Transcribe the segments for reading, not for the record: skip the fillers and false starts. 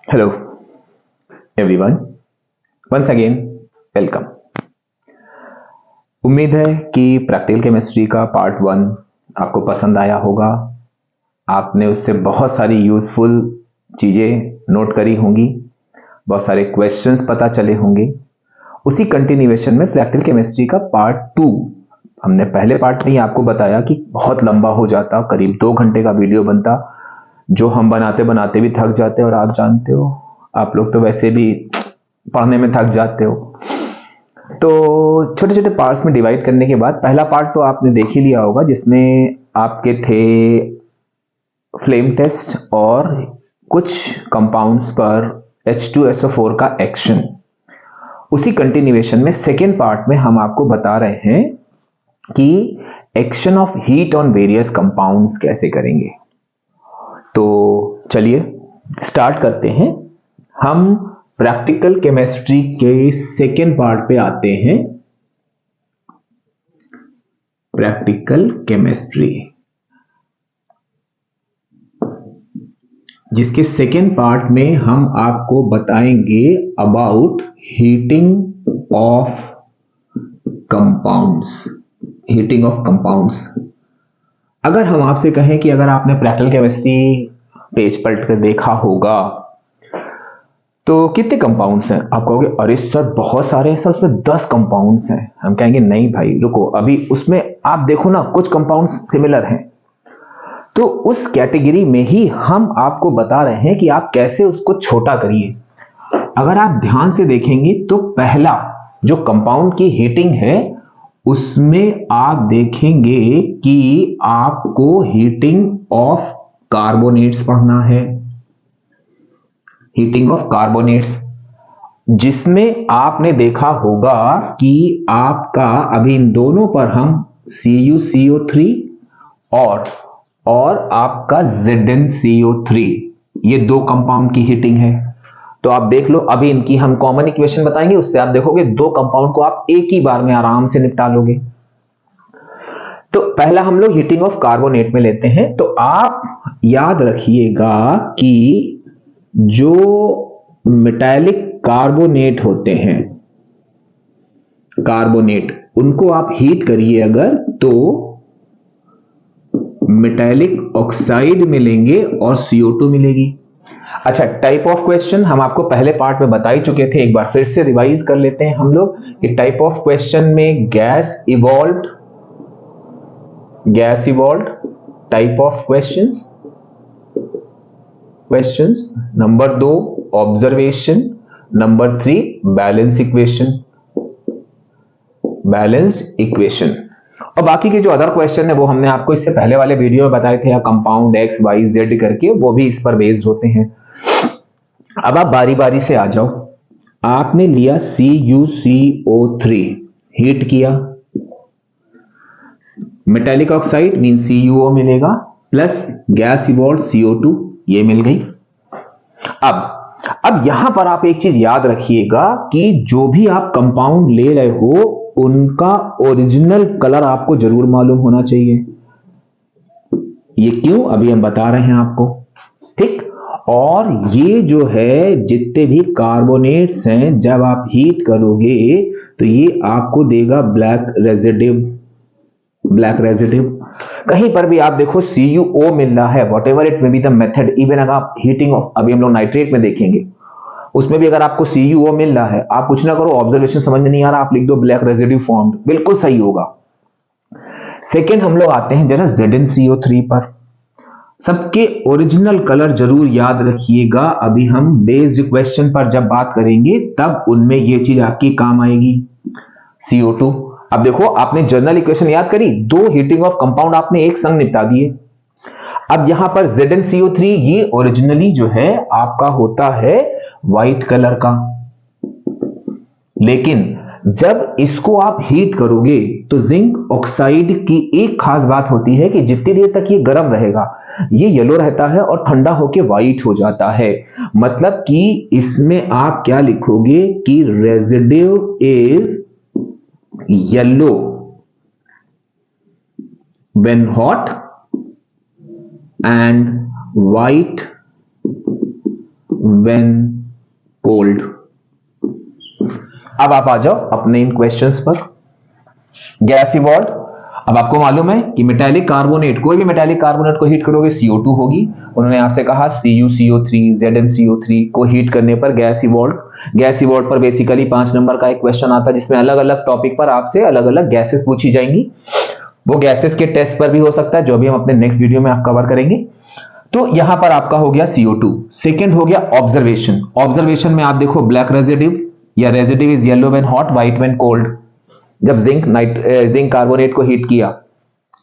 Hello everyone, once again welcome। उम्मीद है कि प्रैक्टिकल केमिस्ट्री का पार्ट 1 आपको पसंद आया होगा। आपने उससे बहुत सारी यूज़फुल चीज़ें नोट करी होंगी, बहुत सारे क्वेश्चंस पता चले होंगे। उसी कंटिन्यूएशन में प्रैक्टिकल केमिस्ट्री का पार्ट 2 हमने पहले पार्ट में ही आपको बताया कि बहुत लंबा हो जाता, करीब 2 घंटे का वीडियो बनता, जो हम बनाते बनाते भी थक जाते। और आप जानते हो, आप लोग तो वैसे भी पढ़ने में थक जाते हो। तो छोटे छोटे पार्ट्स में डिवाइड करने के बाद पहला पार्ट तो आपने देख ही लिया होगा, जिसमें आपके थे फ्लेम टेस्ट और कुछ कंपाउंड्स पर H2SO4 का एक्शन। उसी कंटिन्यूएशन में सेकेंड पार्ट में हम आपको बता रहे हैं कि action of heat on various compounds कैसे करेंगे। तो चलिए स्टार्ट करते हैं। हम प्रैक्टिकल केमिस्ट्री के सेकेंड पार्ट पे आते हैं। प्रैक्टिकल केमिस्ट्री, जिसके सेकेंड पार्ट में हम आपको बताएंगे about heating of compounds. Heating of compounds, अगर हम आपसे कहें कि अगर आपने प्रैक्टिकल केमिस्ट्री पेज पलट कर देखा होगा तो कितने कंपाउंड्स हैं, आप कहोगे अरे सर बहुत सारे हैं सर, उसमें 10 कंपाउंड्स हैं। हम कहेंगे नहीं भाई रुको, अभी उसमें आप देखो ना, कुछ कंपाउंड्स सिमिलर हैं। तो उस कैटेगरी में ही हम आपको बता रहे हैं कि आप कैसे उसको छोटा करिए। अगर आप ध्यान से देखेंगे तो पहला जो कंपाउंड की हीटिंग है उसमें आप देखेंगे कि आपको हीटिंग ऑफ कार्बोनेट्स पढ़ना है। हीटिंग ऑफ कार्बोनेट्स, जिसमें आपने देखा होगा कि आपका अभी इन दोनों पर हम CuCO3 और आपका ZnCO3, ये दो कंपाउंड की हीटिंग है। तो आप देख लो, अभी इनकी हम कॉमन इक्वेशन बताएंगे, उससे आप देखोगे दो कंपाउंड को आप एक ही बार में आराम से निपटा लोगे। तो पहला हम लोग हीटिंग ऑफ कार्बोनेट में लेते हैं। तो आप याद रखिएगा कि जो मेटालिक कार्बोनेट होते हैं, कार्बोनेट, उनको आप हीट करिए अगर, तो मेटालिक ऑक्साइड मिलेंगे और CO2 मिलेगी। अच्छा, टाइप ऑफ क्वेश्चन हम आपको पहले पार्ट में बता ही चुके थे, एक बार फिर से रिवाइज कर लेते हैं हम लोग कि टाइप ऑफ क्वेश्चन में gas evolved, type of questions, number 2 observation, number 3 balance equation. और बाकी के जो अदर क्वेश्चन है वो हमने आपको इससे पहले वाले वीडियो में बताए थे, कंपाउंड X Y Z करके, वो भी इस पर बेस्ड होते हैं। अब आप बारी बारी से आ जाओ। आपने लिया CuCO3, हीट किया, मेटालिक ऑक्साइड मीन CuO मिलेगा, प्लस गैस इवॉल्व्ड CO2, ये मिल गई। अब यहां पर आप एक चीज याद रखिएगा कि जो भी आप कंपाउंड ले रहे हो उनका ओरिजिनल कलर आपको जरूर मालूम होना चाहिए। ये क्यों, अभी हम बता रहे हैं आपको, ठीक। और ये जो है जितने भी कार्बोनेट्स हैं, जब आप हीट करोगे तो ये आपको देगा ब्लैक रेजिड्यू। कहीं पर भी आप देखो CuO मिल रहा है, what ever it may be the method, even अगर आप हीटिंग ऑफ, अभी हम लोग नाइट्रेट में देखेंगे, उसमें भी अगर आपको CuO मिल रहा है, आप कुछ ना करो, ऑब्जर्वेशन समझ में नहीं आ रहा, आप लिख दो ब्लैक रेजिड्यू फॉर्म्ड, बिल्कुल सही होगा। सेकेंड हम लोग आते हैं जरा ZnCO3 पर। सबके ओरिजिनल कलर जरूर याद रखिएगा, अभी हम बेस्ड क्वेश्चन पर जब बात करेंगे तब उनमें ये चीज आपकी काम आएगी। CO2, अब देखो आपने जनरल इक्वेशन याद करी, दो हीटिंग ऑफ कंपाउंड आपने एक संग निपटा दिए। अब यहां पर ZnCO3 ये ओरिजिनली जो है आपका होता है व्हाइट कलर का, लेकिन जब इसको आप हीट करोगे तो जिंक ऑक्साइड की एक खास बात होती है कि जितनी देर तक ये गर्म रहेगा ये येलो रहता है और ठंडा होके व्हाइट हो जाता है। मतलब कि इसमें आप क्या लिखोगे कि residue is yellow when hot and white when cold. अब आप आ जाओ अपने इन क्वेश्चंस पर। गैस इवॉल्व, अब आपको मालूम है कि मेटालिक कार्बोनेट, कोई भी मेटालिक कार्बोनेट को हीट करोगे CO2 होगी। उन्होंने आपसे कहा CuCO3 ZnCO3 को हीट करने पर गैस इवॉल्व। गैस इवॉल्व पर बेसिकली 5 नंबर का एक क्वेश्चन आता है जिसमें अलग अलग टॉपिक पर आपसे अलग अलग गैसेस पूछी जाएंगी। वो गैसेस के टेस्ट पर भी हो सकता है, जो भी हम अपने नेक्स्ट वीडियो में आप कवर करेंगे। तो यहां पर आपका हो गया CO2। सेकेंड हो गया ऑब्जर्वेशन। ऑब्जर्वेशन में आप देखो ब्लैक रेजिड्यू या residue is yellow when hot, white when cold. जब जिंक कार्बोनेट को हीट किया।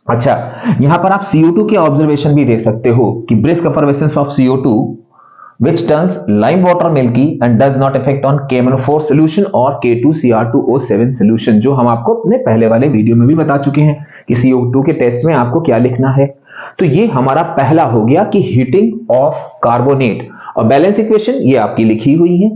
अच्छा, यहां पर आप CO2 के ऑब्जर्वेशन भी दे सकते हो कि brisk effervescence of CO2 which turns lime water milky and does not affect on KMnO4 solution और K2Cr2O7 solution, जो हम आपको अपने पहले वाले वीडियो में भी बता चुके हैं कि CO2 के टेस्ट में आपको क्या लिखना है। तो ये हमारा पहला हो गया कि हीटिंग ऑफ कार्बोनेट। और बैलेंस इक्वेशन ये आपकी लिखी हुई है।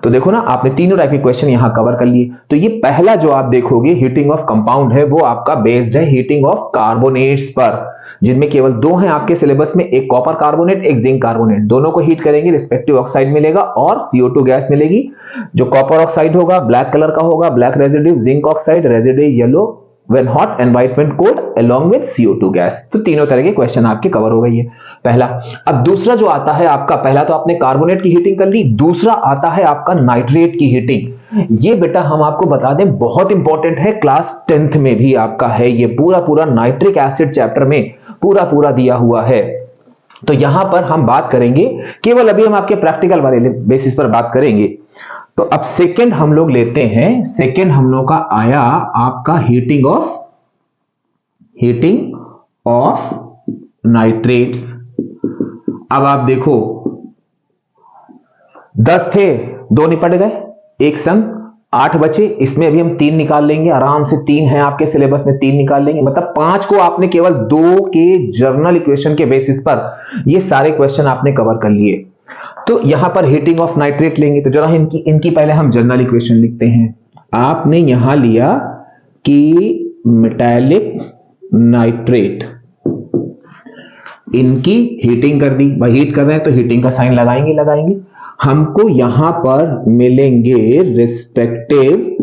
तो देखो ना, आपने तीनों टाइप के क्वेश्चन यहां कवर कर लिए। तो ये पहला जो आप देखोगे हीटिंग ऑफ कंपाउंड है, वो आपका बेस्ड है हीटिंग ऑफ कार्बोनेट्स पर, जिनमें केवल 2 हैं आपके सिलेबस में, एक कॉपर कार्बोनेट, एक जिंक कार्बोनेट। दोनों को हीट करेंगे, रिस्पेक्टिव ऑक्साइड मिलेगा और CO2 गैस मिलेगी। जो कॉपर ऑक्साइड होगा ब्लैक कलर का होगा, black residue, zinc oxide residue yellow when hot and white when cold along with CO2 gas. तो तीनों तरह के क्वेश्चन आपके कवर हो गई है पहला। अब दूसरा जो आता है आपका, पहला तो आपने कार्बोनेट की हीटिंग कर ली, दूसरा आता है आपका नाइट्रेट की हीटिंग। ये बेटा हम आपको बता दें बहुत इंपॉर्टेंट है, क्लास 10th में भी आपका है ये पूरा नाइट्रिक एसिड चैप्टर में पूरा दिया हुआ है। तो यहां पर हम बात करेंगे, केवल अभी हम आपके प्रैक्टिकल वाले बेसिस पर बात करेंगे। तो अब सेकंड हम लोग लेते हैं, सेकंड हम लोग का आया आपका हीटिंग ऑफ नाइट्रेट्स। अब आप देखो 10 थे, 2 निपट गए, एक संग 8 बचे। इसमें अभी हम 3 निकाल लेंगे, आराम से 3 है आपके सिलेबस में, 3 निकाल लेंगे। मतलब 5 को आपने केवल 2 के जर्नल इक्वेशन के बेसिस पर ये सारे क्वेश्चन आपने कवर कर लिए। तो यहां पर हीटिंग ऑफ नाइट्रेट लेंगे, तो जरा इनकी पहले हम जर्नल इक्वेशन लिखते हैं। आपने यहां लिया कि मेटालिक नाइट्रेट, इनकी हीटिंग कर दी भाई, हीट कर रहे हैं तो हीटिंग का साइन लगाएंगे। हमको यहां पर मिलेंगे रिस्पेक्टिव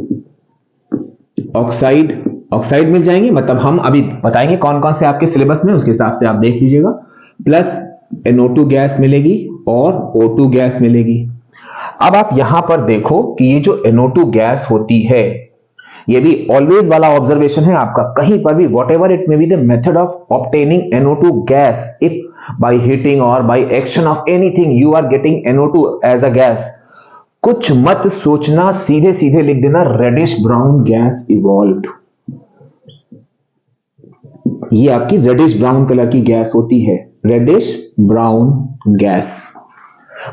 ऑक्साइड मिल जाएंगे। मतलब हम अभी बताएंगे कौन कौन से आपके सिलेबस में, उसके हिसाब से आप देख लीजिएगा। प्लस NO2 गैस मिलेगी और O2 गैस मिलेगी। अब आप यहां पर देखो कि ये जो NO2 गैस होती है, ये भी ऑलवेज वाला ऑब्जर्वेशन है आपका, कहीं पर भी whatever it may be the method of obtaining NO2 gas, if by heating or by action of anything you are getting NO2 as a gas, कुछ मत सोचना, सीधे लिख देना रेडिश ब्राउन गैस इवॉल्व्ड। ये आपकी रेडिश ब्राउन कलर की gas होती है, रेडिश ब्राउन गैस।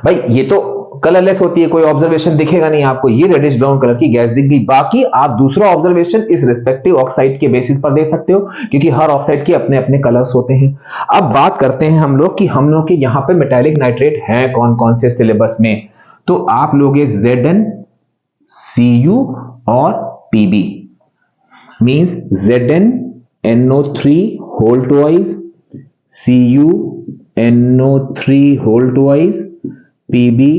भाई ये तो कलरलेस होती है, कोई ऑब्जर्वेशन दिखेगा नहीं आपको, ये रेडिश ब्राउन कलर की गैस दिख गई। बाकी आप दूसरा ऑब्जर्वेशन इस रिस्पेक्टिव ऑक्साइड के बेसिस पर दे सकते हो, क्योंकि हर ऑक्साइड के अपने अपने कलर्स होते हैं। अब बात करते हैं हम लोग कि हम लोग के यहाँ पे मेटालिक नाइट्रेट हैं कौन कौन से सिलेबस में। तो आप लोगे Zn, Cu और Pb, means Zn NO3 whole twice, Cu NO3 whole twice, Pb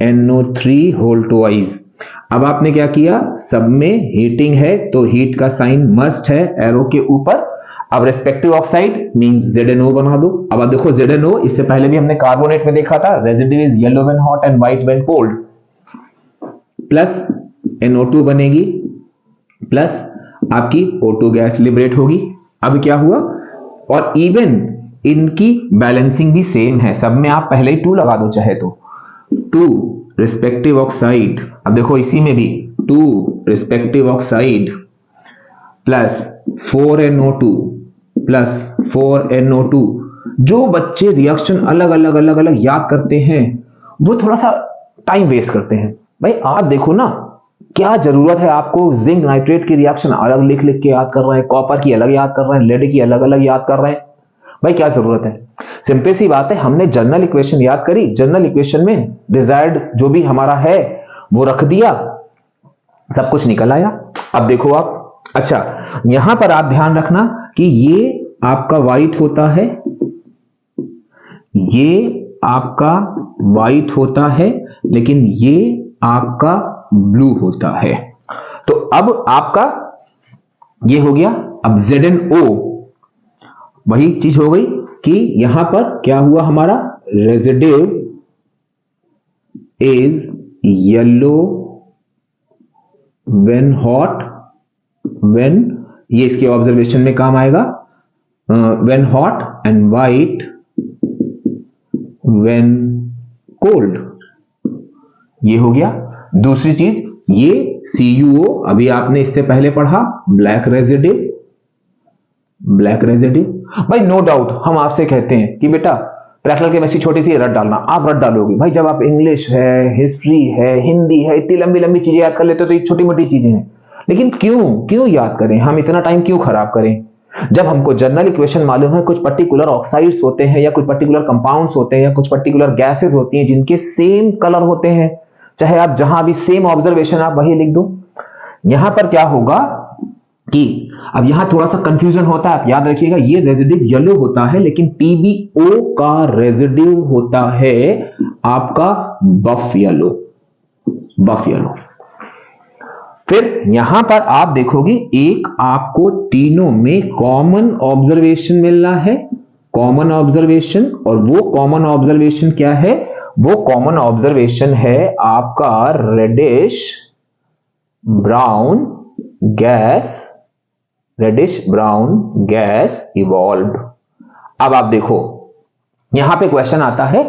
NO3 whole twice। अब आपने क्या किया, सब में हीटिंग है तो हीट का साइन मस्ट है एरो के ऊपर। अब रेस्पेक्टिव ऑक्साइड मींस ZnO बना दो। अब आप देखो ZnO, इससे पहले भी हमने कार्बोनेट में देखा था, residue is yellow when hot and white when cold, plus NO2 बनेगी, प्लस आपकी O2 गैस लिबरेट होगी। अब क्या हुआ, और इवन इनकी बैलेंसिंग भी सेम है, सब में आप पहले ही 2 लगा दो चाहे तो, 2 रिस्पेक्टिव ऑक्साइड। अब देखो इसी में भी 2 respective oxide plus 4NO2 plus 4NO2। जो बच्चे रिएक्शन अलग अलग याद करते हैं वो थोड़ा सा टाइम वेस्ट करते हैं। भाई आप देखो ना, क्या जरूरत है आपको जिंक नाइट्रेट की रिएक्शन अलग लिख के याद कर रहे हैं, कॉपर की अलग याद कर रहे हैं, लेड की अलग याद कर रहे हैं। भाई क्या जरूरत है, सिंपल सी बात है, हमने जनरल इक्वेशन याद करी, जनरल इक्वेशन में डिजायर्ड जो भी हमारा है वो रख दिया, सब कुछ निकल आया। अब देखो आप, अच्छा यहां पर आप ध्यान रखना कि ये आपका व्हाइट होता है, ये आपका व्हाइट होता है, लेकिन ये आपका ब्लू होता है। तो अब आपका ये हो गया। अब ZnO वही चीज हो गई कि यहां पर क्या हुआ, हमारा residue is yellow when hot, when, ये इसके ऑब्जर्वेशन में काम आएगा, when hot, and white when cold. ये हो गया। दूसरी चीज, ये CuO अभी आपने इससे पहले पढ़ा, ब्लैक रेजिड्यू, ब्लैक रेजिड्यू। भाई नो डाउट हम आपसे कहते हैं कि बेटा प्रैक्टिकल केमिस्ट्री छोटी सी रट डालना, आप रट डालोगे भाई। जब आप इंग्लिश है, हिस्ट्री है, हिंदी है, इतनी लंबी लंबी चीजें याद कर लेते हो तो ये छोटी मोटी चीजें हैं। लेकिन क्यों याद करें, हम इतना टाइम क्यों खराब करें? जब हमको जनरल इक्वेशन मालूम है, कुछ पर्टिकुलर ऑक्साइड्स होते हैं या कुछ पर्टिकुलर कंपाउंड्स होते हैं या कुछ पर्टिकुलर गैसेस होती हैं जिनके सेम कलर होते हैं, चाहे आप जहां भी सेम ऑब्जर्वेशन आप वही लिख दो। यहां पर क्या होगा कि अब यहां थोड़ा सा कंफ्यूजन होता है, आप याद रखिएगा ये रेजिड्यू येलो होता है, लेकिन TbO का रेजिड्यू होता है आपका बफ येलो, बफ येलो। फिर यहां पर आप देखोगे एक आपको तीनों में कॉमन ऑब्जर्वेशन मिल रहा है, कॉमन ऑब्जर्वेशन, और वो कॉमन ऑब्जर्वेशन क्या है? वो कॉमन ऑब्जर्वेशन है आपका reddish brown gas, reddish brown gas evolve. अब आप देखो यहां पे क्वेश्चन आता है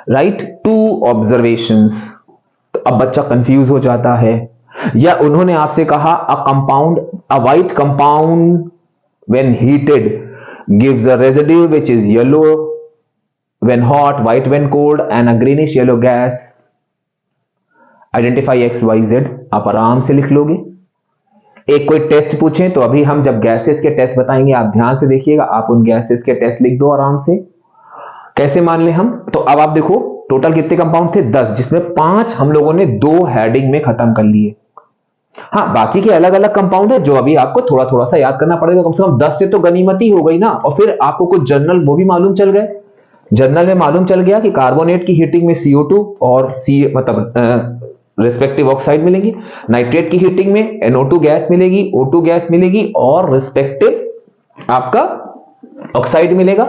राइट 2 ऑब्जर्वेशंस, तो अब बच्चा कंफ्यूज हो जाता है। या उन्होंने आपसे कहा a white compound when heated gives a residue which is yellow when hot, white when cold, and a greenish yellow gas. Identify X, Y, Z। आप आराम से लिख लोगे। एक कोई टेस्ट पूछें तो अभी हम जब गैसेस के टेस्ट बताएंगे आप ध्यान से देखिएगा, आप उन गैसेस के टेस्ट लिख दो आराम से। कैसे मान ले हम? तो अब आप देखो टोटल कितने कंपाउंड थे? 10, जिसमें 5 हम लोगों ने 2 हेडिंग में खत्म कर लिए। हाँ, बाकी के अलग अलग कंपाउंड है जो अभी आपको थोड़ा थोड़ा सा याद करना पड़ेगा। कम से कम 10 से तो गनीमत ही हो गई ना। और फिर आपको कुछ जर्नल वो भी मालूम चल गए। जर्नल में मालूम चल गया कि कार्बोनेट की हीटिंग में CO2 और रिस्पेक्टिव ऑक्साइड मिलेंगी, नाइट्रेट की हीटिंग में NO2 गैस मिलेगी, O2 गैस मिलेगी और रिस्पेक्टिव आपका ऑक्साइड मिलेगा।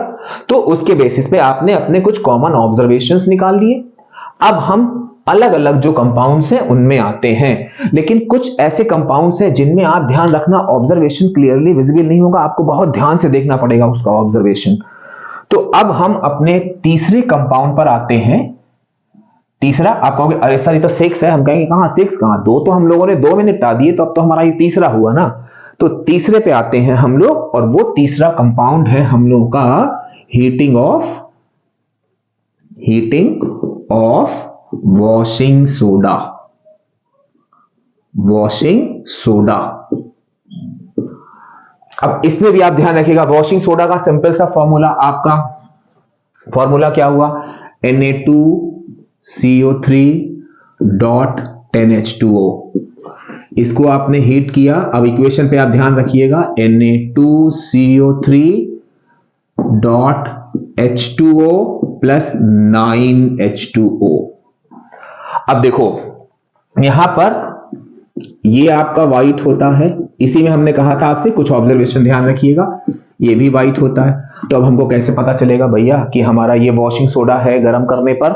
तो उसके बेसिस पे आपने अपने कुछ कॉमन ऑब्जर्वेशंस निकाल लिए। अब हम अलग अलग जो कंपाउंड्स हैं उनमें आते हैं, लेकिन कुछ ऐसे कंपाउंड्स हैं जिनमें आप ध्यान रखना ऑब्जर्वेशन क्लियरली विजिबल नहीं होगा, आपको बहुत ध्यान से देखना पड़ेगा उसका ऑब्जर्वेशन। तो अब हम अपने तीसरे कंपाउंड पर आते हैं। तीसरा आप कहोगे अरे सर ये तो 6 है, हम कहेंगे कहां 6 कहां, 2 तो हम लोगों ने 2 में निपटा दिए, तो अब तो हमारा ये तीसरा हुआ ना। तो तीसरे पे आते हैं हम लोग, और वो तीसरा कंपाउंड है हम लोग का heating of washing soda, washing soda. अब इसमें भी आप ध्यान रखिएगा, वॉशिंग सोडा का सिंपल सा फॉर्मूला, आपका फॉर्मूला क्या हुआ? Na2CO3.10H2O। इसको आपने हीट किया। अब इक्वेशन पे आप ध्यान रखिएगा, Na2CO3.H2O प्लस 9H2O। अब देखो यहां पर ये आपका व्हाइट होता है, इसी में हमने कहा था आपसे कुछ ऑब्जर्वेशन ध्यान रखिएगा, ये भी व्हाइट होता है। तो अब हमको कैसे पता चलेगा भैया कि हमारा ये वॉशिंग सोडा है गर्म करने पर?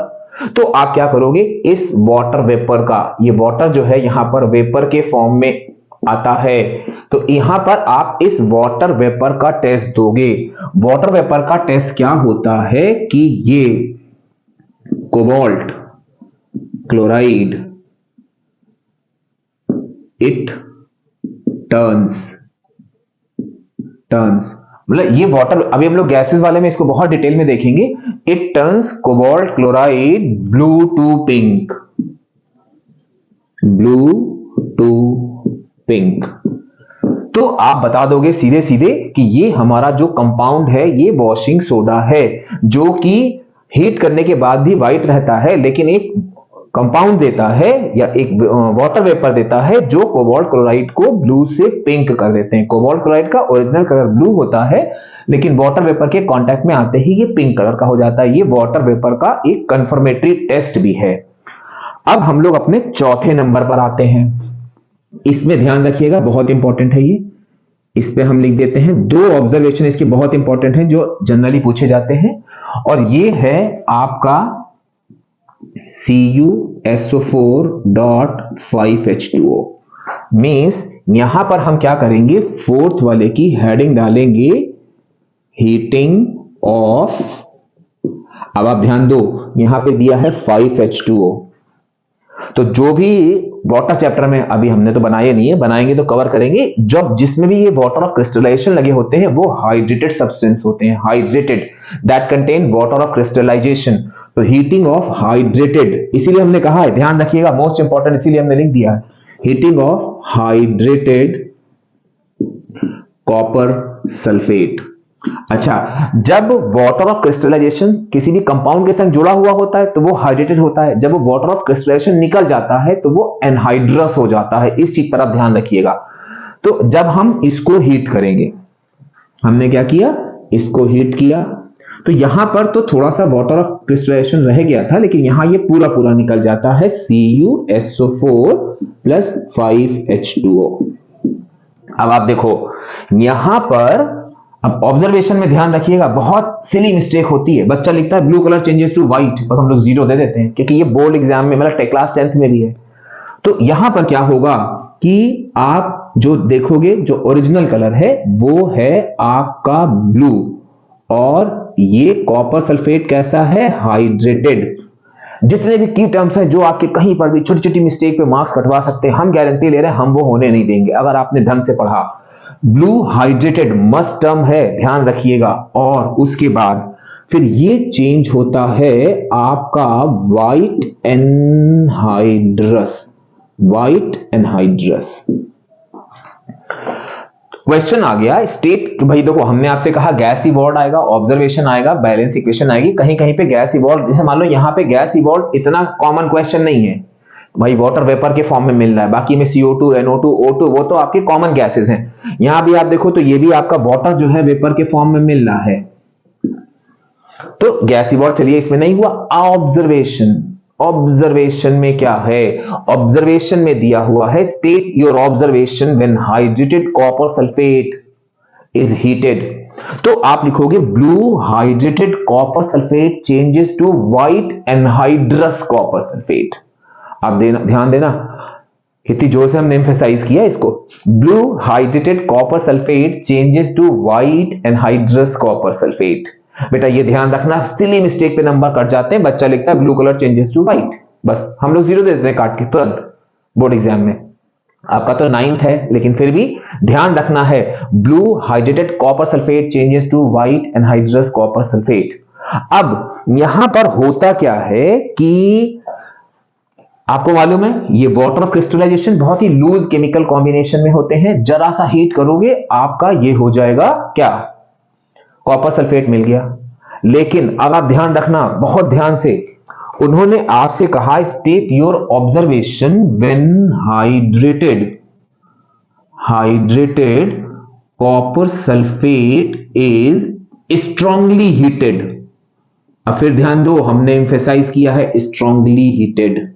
तो आप क्या करोगे, इस वाटर वेपर का, ये वाटर जो है यहां पर वेपर के फॉर्म में आता है, तो यहां पर आप इस वाटर वेपर का टेस्ट दोगे। वाटर वेपर का टेस्ट क्या होता है कि ये कोबाल्ट क्लोराइड इट टर्न्स मतलब ये वाटर, अभी हम लोग गैसेस वाले में इसको बहुत डिटेल में देखेंगे। It turns cobalt chloride blue to pink, blue to pink. तो आप बता दोगे सीधे सीधे कि ये हमारा जो कंपाउंड है ये वॉशिंग सोडा है, जो कि हीट करने के बाद भी व्हाइट रहता है, लेकिन एक कंपाउंड देता है या एक वाटर वेपर देता है जो कोबाल्ट क्लोराइड को ब्लू से पिंक कर देते हैं। कोबाल्ट क्लोराइड का ओरिजिनल कलर ब्लू होता है, लेकिन वाटर वेपर के कांटेक्ट में आते ही ये पिंक कलर का हो जाता है। ये वाटर वेपर का एक कंफर्मेटरी टेस्ट भी है। अब हम लोग अपने चौथे नंबर पर आते हैं। इसमें ध्यान रखिएगा, बहुत इंपॉर्टेंट है ये। इस पे हम लिख देते हैं, दो ऑब्जर्वेशन इसके बहुत इंपॉर्टेंट हैं जो जनरली पूछे जाते हैं, और ये है आपका CuSO4.5H2O। मींस यहां पर हम क्या करेंगे, फोर्थ वाले की हेडिंग डालेंगे हीटिंग ऑफ। अब आप ध्यान दो, यहां पे दिया है 5H2O। तो जो भी वाटर चैप्टर में अभी हमने तो बनाए नहीं है, बनाएंगे तो कवर करेंगे, जब जिसमें भी ये वाटर ऑफ क्रिस्टलाइजेशन लगे होते हैं वो हाइड्रेटेड सब्सटेंस होते हैं, hydrated, that contain water of crystallisation. तो हीटिंग ऑफ हाइड्रेटेड, इसीलिए हमने कहा है, ध्यान रखिएगा, मोस्ट इंपॉर्टेंट, इसीलिए हमने लिख दिया है heating of hydrated copper sulphate. अच्छा, जब वाटर ऑफ क्रिस्टलाइजेशन किसी भी कंपाउंड के संग जुड़ा हुआ होता है तो वो हाइड्रेटेड होता है, जब वो वाटर ऑफ क्रिस्टलाइजेशन निकल जाता है तो वो एनहाइड्रस हो जाता है। इस चीज पर आप ध्यान रखिएगा। तो जब हम इसको हीट करेंगे, हमने क्या किया, इसको हीट किया, तो यहां पर तो थोड़ा सा वाटर ऑफ क्रिस्टलाइजेशन रह गया था, लेकिन यहां ये पूरा पूरा निकल जाता है, CuSO4+5H2O। अब आप देखो यहां पर, अब ऑब्जर्वेशन में ध्यान रखिएगा, बहुत सिली मिस्टेक होती है। बच्चा लिखता है blue colour changes to white, बस हम लोग 0 दे देते हैं, क्योंकि ये बोर्ड एग्जाम में, मतलब क्लास 10th में भी है। तो यहां पर क्या होगा कि आप जो देखोगे, जो ओरिजिनल कलर है वो है आपका ब्लू, और ये कॉपर सल्फेट कैसा है, हाइड्रेटेड। जितने भी की टर्म्स हैं जो आपके कहीं पर भी छोटी छोटी मिस्टेक पे मार्क्स कटवा सकते हैं, हम गारंटी ले रहे हैं, हम वो होने नहीं देंगे अगर आपने ढंग से पढ़ा। ब्लू हाइड्रेटेड मस्ट टर्म है, ध्यान रखिएगा। और उसके बाद फिर ये चेंज होता है आपका white anhydrous, white anhydrous. Question आ गया स्टेट, भाई देखो हमने आपसे कहा गैस इवॉल्व आएगा, ऑब्जर्वेशन आएगा, बैलेंस इक्वेशन आएगी, कहीं कहीं पे गैस इवॉल्व, जैसे मान लो यहाँ पे गैस इवॉल्व इतना कॉमन क्वेश्चन नहीं है भाई, वाटर वेपर के फॉर्म में मिल रहा है, बाकी में CO2, NO2, O2 वो तो आपके कॉमन गैसेस हैं। यहां भी आप देखो तो ये भी आपका वाटर जो है वेपर के फॉर्म में मिल रहा है, तो गैस इवॉल्व चलिए इसमें नहीं हुआ। ऑब्जर्वेशन, ऑब्जर्वेशन में क्या है, ऑब्जर्वेशन में दिया हुआ है state your observation when hydrated copper sulphate is heated. तो आप लिखोगे blue hydrated copper sulphate changes to white anhydrous copper sulphate. आप ध्यान देना, इतनी जोर से हमने एम्फेसाइज किया इसको, blue hydrated copper sulphate changes to white anhydrous copper sulphate. बेटा ये ध्यान रखना, सिली मिस्टेक पे नंबर कट जाते हैं, बच्चा लिखता है blue colour changes to white, बस हम लोग 0 दे देते हैं काट के तुरंत बोर्ड एग्जाम में। आपका तो 9th है, लेकिन फिर भी ध्यान रखना है, blue hydrated copper sulphate changes to white anhydrous copper sulphate. अब यहां पर होता क्या है कि आपको मालूम है ये वाटर ऑफ क्रिस्टलाइजेशन बहुत ही लूज केमिकल कॉम्बिनेशन में होते हैं, जरा सा हीट करोगे आपका ये हो जाएगा क्या, कॉपर सल्फेट मिल गया। लेकिन अब आप ध्यान रखना बहुत ध्यान से, उन्होंने आपसे कहा state your observation when hydrated copper sulphate is strongly heated. अब फिर ध्यान दो, हमने एम्फेसाइज किया है स्ट्रांगली हीटेड।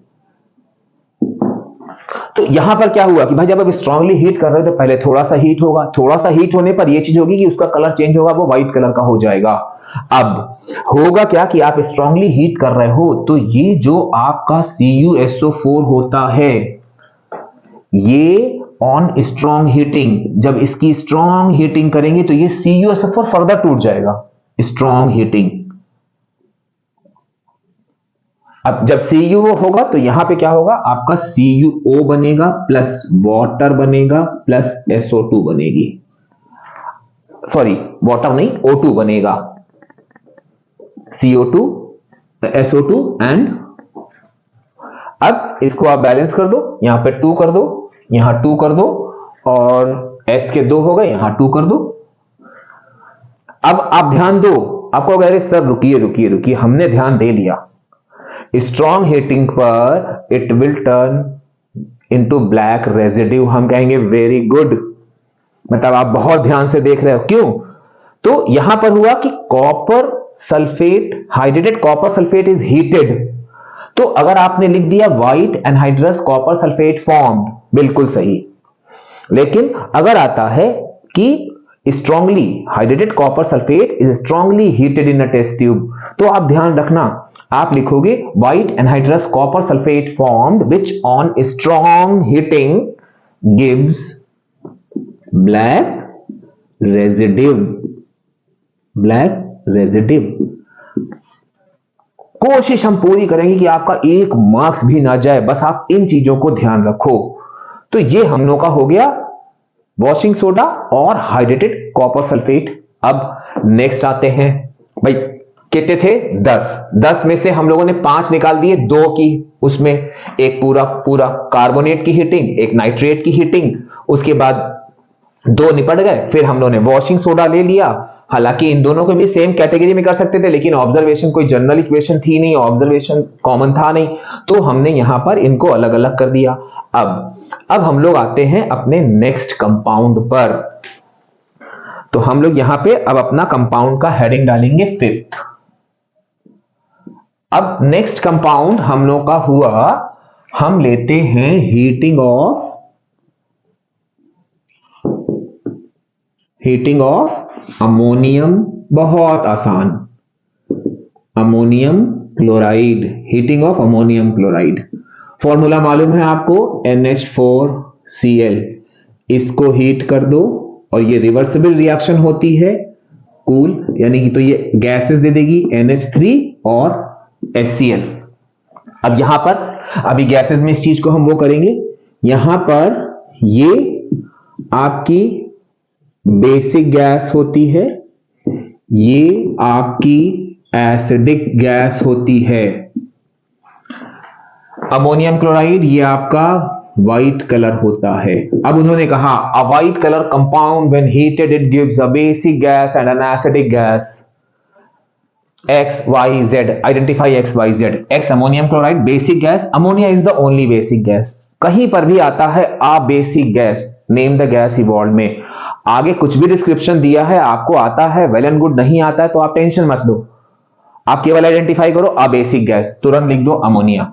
तो यहां पर क्या हुआ कि भाई जब आप स्ट्रांगली हीट कर रहे हो तो पहले थोड़ा सा हीट होगा, थोड़ा सा हीट होने पर यह चीज होगी कि उसका कलर चेंज होगा, वो व्हाइट कलर का हो जाएगा। अब होगा क्या कि आप स्ट्रांगली हीट कर रहे हो तो ये जो आपका CuSO4 होता है, ये ऑन स्ट्रांग हीटिंग, जब इसकी स्ट्रांग हीटिंग करेंगे तो ये CuSO4 फर्दर टूट जाएगा, स्ट्रांग हीटिंग। अब जब CuO होगा तो यहां पे क्या होगा, आपका CuO बनेगा प्लस वाटर बनेगा प्लस SO2 बनेगी, सॉरी वाटर नहीं O2 बनेगा, CO2 SO2 एंड, अब इसको आप बैलेंस कर दो, यहां पे 2 कर दो, यहां 2 कर दो, और S के 2 हो गए, यहां 2 कर दो। अब आप ध्यान दो, आपको अगर सर रुकिए रुकिए रुकिए, हमने ध्यान दे लिया, स्ट्रॉन्ग हीटिंग पर it will turn into black residue. हम कहेंगे वेरी गुड, मतलब आप बहुत ध्यान से देख रहे हो। क्यों? तो यहां पर हुआ कि copper sulphate, hydrated copper sulphate is heated, तो अगर आपने लिख दिया white anhydrous copper sulphate formed, बिल्कुल सही। लेकिन अगर आता है कि strongly hydrated copper sulphate is strongly heated in a test tube, तो आप ध्यान रखना, आप लिखोगे white anhydrous copper sulphate formed which on strong heating gives black residue. Black residue. कोशिश हम पूरी करेंगे कि आपका 1 मार्क्स भी ना जाए, बस आप इन चीजों को ध्यान रखो। तो ये हम लोग का हो गया वॉशिंग सोडा और हाइड्रेटेड कॉपर सल्फेट। अब नेक्स्ट आते हैं, भाई कितने थे? 10 में से हम लोगों ने 5 निकाल दिए, 2 की उसमें एक पूरा कार्बोनेट की हीटिंग, एक नाइट्रेट की हीटिंग, उसके बाद 2 निपट गए। फिर हम लोगों ने वॉशिंग सोडा ले लिया, हालांकि इन दोनों को भी सेम कैटेगरी में कर सकते थे, लेकिन ऑब्जर्वेशन कोई जनरल इक्वेशन थी नहीं, ऑब्जर्वेशन कॉमन था नहीं, तो हमने यहां पर इनको अलग अलग कर दिया। अब हम लोग आते हैं अपने नेक्स्ट कंपाउंड पर। तो हम लोग यहां पे अब अपना कंपाउंड का हेडिंग डालेंगे 5th। अब नेक्स्ट कंपाउंड हम लोग का हुआ, हम लेते हैं हीटिंग ऑफ अमोनियम। बहुत आसान, ammonium chloride, heating of ammonium chloride. Formula मालूम है आपको, NH4Cl। इसको हीट कर दो और ये रिवर्सिबल रिएक्शन होती है, कूल, यानी कि तो ये गैसेस दे देगी NH3 और HCl। अब यहां पर अभी गैसेस में इस चीज को हम वो करेंगे, यहां पर ये आपकी बेसिक गैस होती है, ये आपकी एसिडिक गैस होती है। अमोनियम क्लोराइड ये आपका व्हाइट कलर होता है। अब उन्होंने कहा a white colour compound when heated it gives a basic gas and an acidic gas. XYZ, identify XYZ। X ammonium chloride basic gas, ammonia is the only basic gas. कहीं पर भी आता है a basic gas, name the gas evolve में, आगे कुछ भी description दिया है, आपको आता है वेल एंड गुड, नहीं आता है तो आप टेंशन मत लो, आप केवल आइडेंटिफाई करो अ बेसिक गैस, तुरंत लिख दो अमोनिया।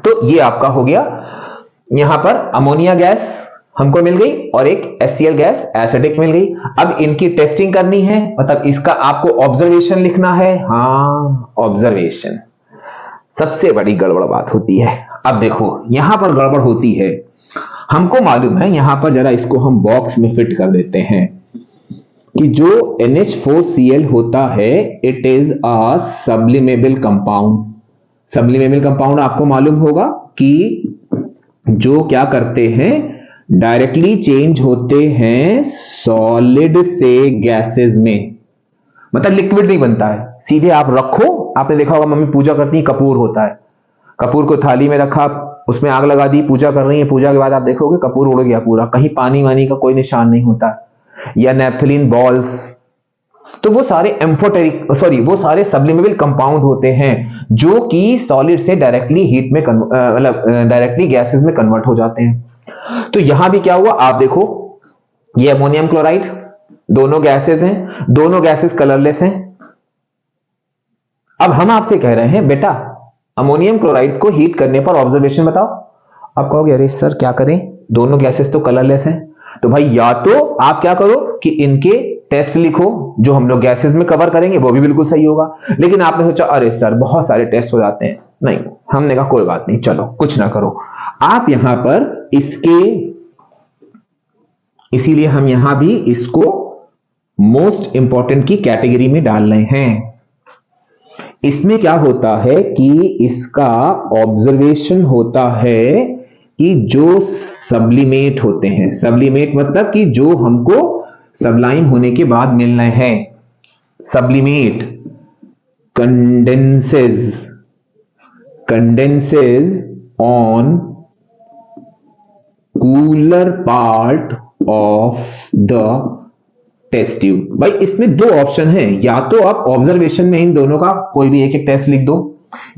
तो ये आपका हो गया, यहां पर अमोनिया गैस हमको मिल गई और एक HCl गैस एसिडिक मिल गई। अब इनकी टेस्टिंग करनी है, मतलब इसका आपको ऑब्जर्वेशन लिखना है। हाँ, ऑब्जर्वेशन सबसे बड़ी गड़बड़ बात होती है। अब देखो यहां पर गड़बड़ होती है, हमको मालूम है, यहां पर जरा इसको हम बॉक्स में फिट कर देते हैं कि जो NH4Cl होता है it is a sublimable compound. Sublimable compound आपको मालूम होगा कि जो क्या करते हैं, डायरेक्टली चेंज होते हैं सॉलिड से गैसेस में, मतलब लिक्विड नहीं बनता है, सीधे आप रखो। आपने देखा होगा मम्मी पूजा करती है, कपूर होता है, कपूर को थाली में रखा, उसमें आग लगा दी, पूजा कर रही है, पूजा के बाद आप देखोगे कपूर उड़ गया पूरा, कहीं पानी वानी का कोई निशान नहीं होता। या नेफ्थलीन बॉल्स, तो वो सारे वो सारे सब्लिमेबल कंपाउंड होते हैं जो कि सॉलिड से डायरेक्टली हीट में मतलब डायरेक्टली गैसेस में कन्वर्ट हो जाते हैं। तो यहां भी क्या हुआ, आप देखो ये अमोनियम क्लोराइड, दोनों गैसेस हैं, दोनों गैसेस कलरलेस हैं। अब हम आपसे कह रहे हैं बेटा अमोनियम क्लोराइड को हीट करने पर ऑब्जर्वेशन बताओ। आप कहोगे अरे सर क्या करें, दोनों गैसेस तो कलरलेस हैं। तो भाई या तो आप क्या करो कि इनके टेस्ट लिखो, जो हम लोग गैसेस में कवर करेंगे वो भी बिल्कुल सही होगा। लेकिन आपने सोचा अरे सर बहुत सारे टेस्ट हो जाते हैं, नहीं, हमने कहा कोई बात नहीं, चलो कुछ ना करो, आप यहां पर इसके, इसीलिए हम यहां भी इसको मोस्ट इंपॉर्टेंट की कैटेगरी में डाल रहे हैं। इसमें क्या होता है कि इसका ऑब्जर्वेशन होता है कि जो सब्लिमेट होते हैं, सब्लिमेट मतलब कि जो हमको सबलाइम होने के बाद मिल रहे हैं, sublimate condenses on cooler part of the test tube. भाई इसमें 2 ऑप्शन हैं, या तो आप ऑब्जर्वेशन में इन दोनों का कोई भी एक टेस्ट लिख दो,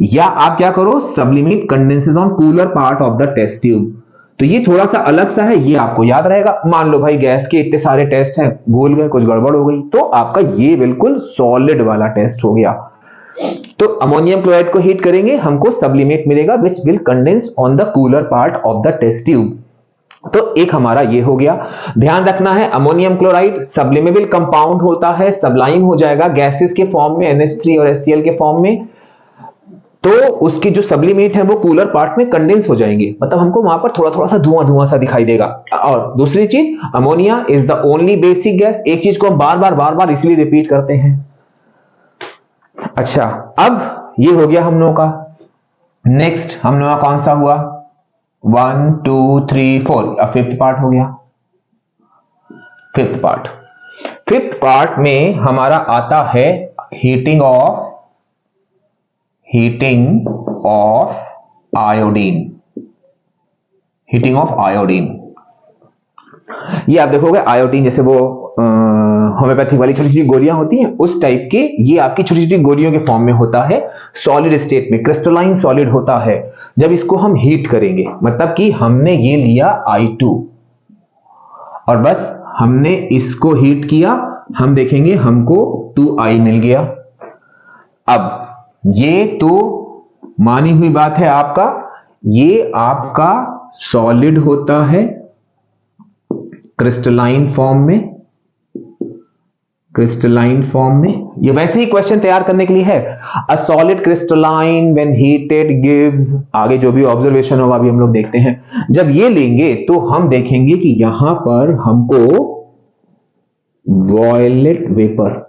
या आप क्या करो, sublimate condenses on cooler part of the test tube. तो ये थोड़ा सा अलग सा है, ये आपको याद रहेगा। मान लो भाई गैस के इतने सारे टेस्ट हैं, भूल गए, कुछ गड़बड़ हो गई, तो आपका ये बिल्कुल सॉलिड वाला टेस्ट हो गया। तो अमोनियम क्लोराइड को हीट करेंगे, हमको सब्लिमेट मिलेगा which will condense on the cooler part of the test tube. तो एक हमारा ये हो गया। ध्यान रखना है, अमोनियम क्लोराइड सब्लिमेबल कंपाउंड होता है, सब्लाइम हो जाएगा गैसेस के फॉर्म में, NH3 और HCl के फॉर्म में। तो उसकी जो सब्लिमेट है वो कूलर पार्ट में कंडेंस हो जाएंगे, मतलब हमको वहां पर थोड़ा थोड़ा सा धुआं धुआं सा दिखाई देगा। और दूसरी चीज, ammonia is the only basic gas. एक चीज को हम बार बार इसलिए रिपीट करते हैं। अच्छा, अब ये हो गया हम लोगों का। नेक्स्ट हम लोगों का कौन सा हुआ? 1 2 3 4, अब फिफ्थ पार्ट हो गया। फिफ्थ पार्ट में हमारा आता है हीटिंग ऑफ आयोडीन। ये आप देखोगे आयोडीन जैसे वो होम्योपैथिक वाली छोटी छोटी गोलियां होती हैं, उस टाइप के ये आपकी छोटी छोटी गोलियों के फॉर्म में होता है, सॉलिड स्टेट में, क्रिस्टलाइन सॉलिड होता है। जब इसको हम हीट करेंगे, मतलब कि हमने ये लिया I2 और बस हमने इसको हीट किया, हम देखेंगे हमको 2I मिल गया। अब ये तो मानी हुई बात है आपका, ये आपका सॉलिड होता है क्रिस्टलाइन फॉर्म में। ये वैसे ही क्वेश्चन तैयार करने के लिए है। A solid crystalline when heated gives, आगे जो भी ऑब्जर्वेशन होगा अभी हम लोग देखते हैं। जब ये लेंगे तो हम देखेंगे कि यहां पर हमको वॉयलेट वेपर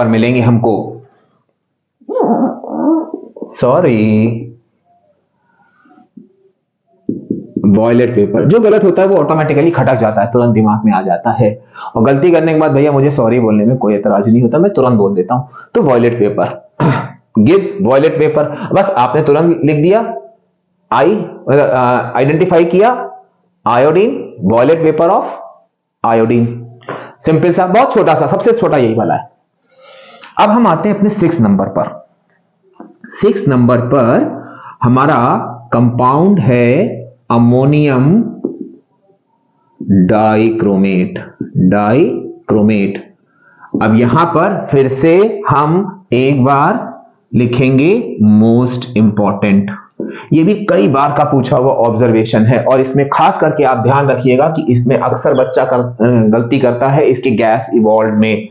मिलेंगे हमको। Violet vapour. जो गलत होता है वो ऑटोमेटिकली खटक जाता है, तुरंत दिमाग में आ जाता है। और गलती करने के बाद भैया मुझे सॉरी बोलने में कोई एतराज नहीं होता, मैं तुरंत बोल देता हूं। तो violet vapour gives violet vapour. बस आपने तुरंत लिख दिया, आइडेंटिफाई किया iodine, violet vapour of iodine. Simple सा, बहुत छोटा सा, सबसे छोटा यही वाला है। अब हम आते हैं अपने 6 नंबर पर। 6 नंबर पर हमारा कंपाउंड है अमोनियम डाइक्रोमेट। अब यहां पर फिर से हम एक बार लिखेंगे मोस्ट इंपॉर्टेंट। ये भी कई बार का पूछा हुआ ऑब्जर्वेशन है, और इसमें खास करके आप ध्यान रखिएगा कि इसमें अक्सर बच्चा गलती करता है इसके गैस इवॉल्व में।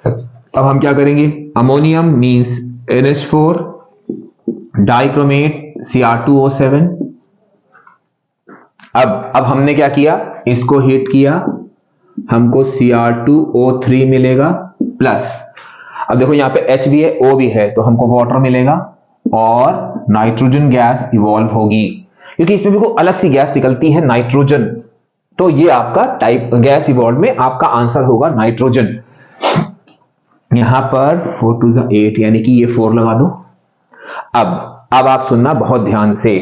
अब हम क्या करेंगे, ammonium means NH4, dichromate Cr2O7। अब हमने क्या किया, इसको हीट किया, हमको Cr2O3 मिलेगा प्लस, अब देखो यहां पे H भी है, O भी है, तो हमको वाटर मिलेगा और नाइट्रोजन गैस इवॉल्व होगी, क्योंकि इसमें भी कोई अलग सी गैस निकलती है नाइट्रोजन। तो ये आपका टाइप गैस इवॉल्व में आपका आंसर होगा नाइट्रोजन। यहां पर 4 2 8, यानी कि ये 4 लगा दो। अब आप सुनना बहुत ध्यान से,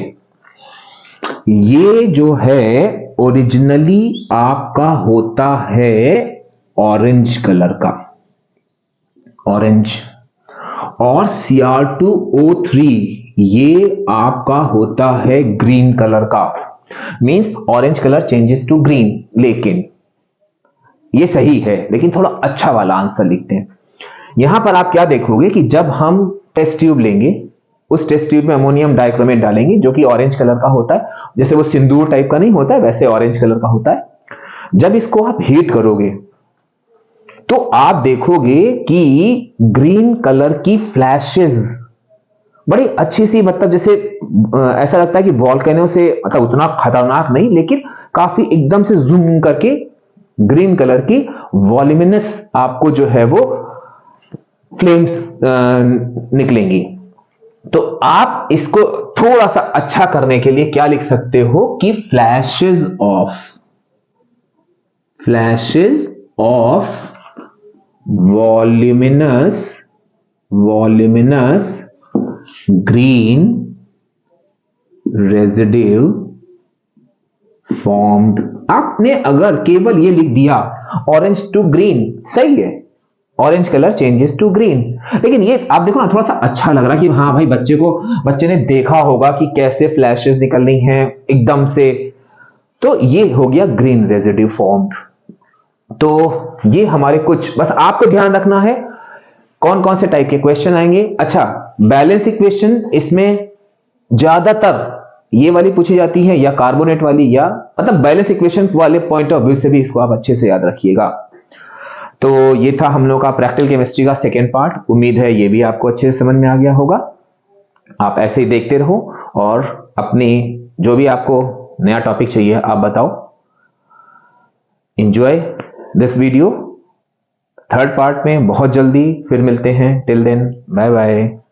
ये जो है ओरिजिनली आपका होता है ऑरेंज कलर का, ऑरेंज, और Cr2O3 ये आपका होता है ग्रीन कलर का। Means orange colour changes to green. लेकिन ये सही है, लेकिन थोड़ा अच्छा वाला आंसर लिखते हैं। यहां पर आप क्या देखोगे कि जब हम टेस्ट ट्यूब लेंगे, उस टेस्ट ट्यूब में अमोनियम डाइक्रोमेट डालेंगे जो कि ऑरेंज कलर का होता है, जैसे वो सिंदूर टाइप का नहीं होता है वैसे ऑरेंज कलर का होता है। जब इसको आप हीट करोगे तो आप देखोगे कि ग्रीन कलर की फ्लैशेस बड़ी अच्छी सी, मतलब जैसे ऐसा लगता है कि वॉल्केनो से, मतलब उतना खतरनाक नहीं, लेकिन काफी एकदम से जूम करके ग्रीन कलर की वॉल्यूमिनस आपको जो है वो फ्लेम्स निकलेंगी। तो आप इसको थोड़ा सा अच्छा करने के लिए क्या लिख सकते हो कि flashes of voluminous green residue formed. आपने अगर केवल ये लिख दिया ऑरेंज टू ग्रीन, सही है, orange colour changes to green. लेकिन ये आप देखो ना, थोड़ा सा अच्छा लग रहा कि हाँ भाई बच्चे ने देखा होगा कि कैसे फ्लैशेस निकलनी है एकदम से। तो ये हो गया ग्रीन रेजिड्यू फॉर्म्ड। तो ये हमारे कुछ, बस आपको ध्यान रखना है कौन कौन से टाइप के क्वेश्चन आएंगे। अच्छा, बैलेंस इक्वेशन इसमें ज्यादातर ये वाली पूछी जाती है, या कार्बोनेट वाली, या मतलब बैलेंस इक्वेशन वाले पॉइंट ऑफ व्यू से भी इसको आप अच्छे से याद रखिएगा। तो ये था हम लोग का प्रैक्टिकल केमिस्ट्री का सेकेंड पार्ट। उम्मीद है ये भी आपको अच्छे से समझ में आ गया होगा। आप ऐसे ही देखते रहो और अपनी जो भी आपको नया टॉपिक चाहिए आप बताओ। Enjoy this video. Third part में बहुत जल्दी फिर मिलते हैं। Till then bye bye.